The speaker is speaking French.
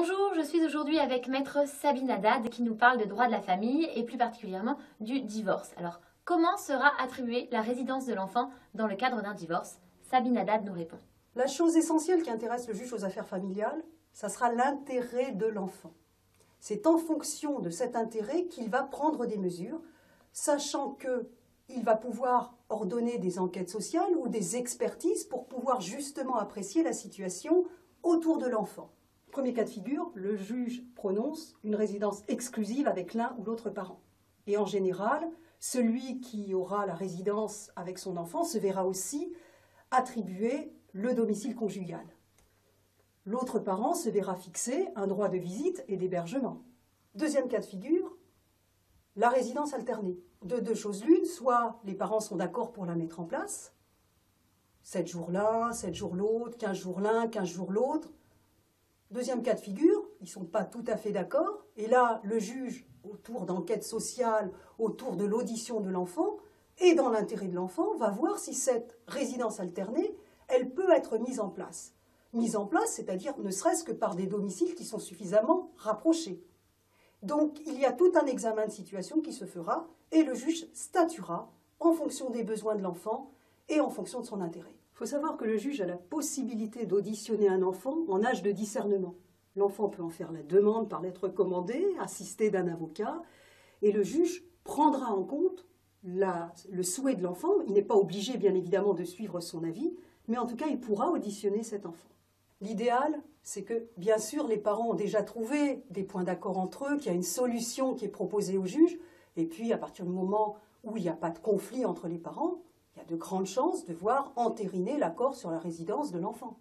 Bonjour, je suis aujourd'hui avec Maître Sabine Haddad qui nous parle de droit de la famille et plus particulièrement du divorce. Alors, comment sera attribuée la résidence de l'enfant dans le cadre d'un divorce? Sabine Haddad nous répond. La chose essentielle qui intéresse le juge aux affaires familiales, ça sera l'intérêt de l'enfant. C'est en fonction de cet intérêt qu'il va prendre des mesures, sachant qu'il va pouvoir ordonner des enquêtes sociales ou des expertises pour pouvoir justement apprécier la situation autour de l'enfant. Premier cas de figure, le juge prononce une résidence exclusive avec l'un ou l'autre parent. Et en général, celui qui aura la résidence avec son enfant se verra aussi attribuer le domicile conjugal. L'autre parent se verra fixer un droit de visite et d'hébergement. Deuxième cas de figure, la résidence alternée. De deux choses l'une, soit les parents sont d'accord pour la mettre en place, 7 jours l'un, 7 jours l'autre, 15 jours l'un, 15 jours l'autre. Deuxième cas de figure, ils ne sont pas tout à fait d'accord, et là, le juge, autour d'enquêtes sociales, autour de l'audition de l'enfant, et dans l'intérêt de l'enfant, va voir si cette résidence alternée, elle peut être mise en place. Mise en place, c'est-à-dire ne serait-ce que par des domiciles qui sont suffisamment rapprochés. Donc, il y a tout un examen de situation qui se fera, et le juge statuera en fonction des besoins de l'enfant et en fonction de son intérêt. Il faut savoir que le juge a la possibilité d'auditionner un enfant en âge de discernement. L'enfant peut en faire la demande par lettre commandée, assisté d'un avocat, et le juge prendra en compte le souhait de l'enfant. Il n'est pas obligé, bien évidemment, de suivre son avis, mais en tout cas, il pourra auditionner cet enfant. L'idéal, c'est que, bien sûr, les parents ont déjà trouvé des points d'accord entre eux, qu'il y a une solution qui est proposée au juge, et puis, à partir du moment où il n'y a pas de conflit entre les parents, il y a de grandes chances de voir entériner l'accord sur la résidence de l'enfant.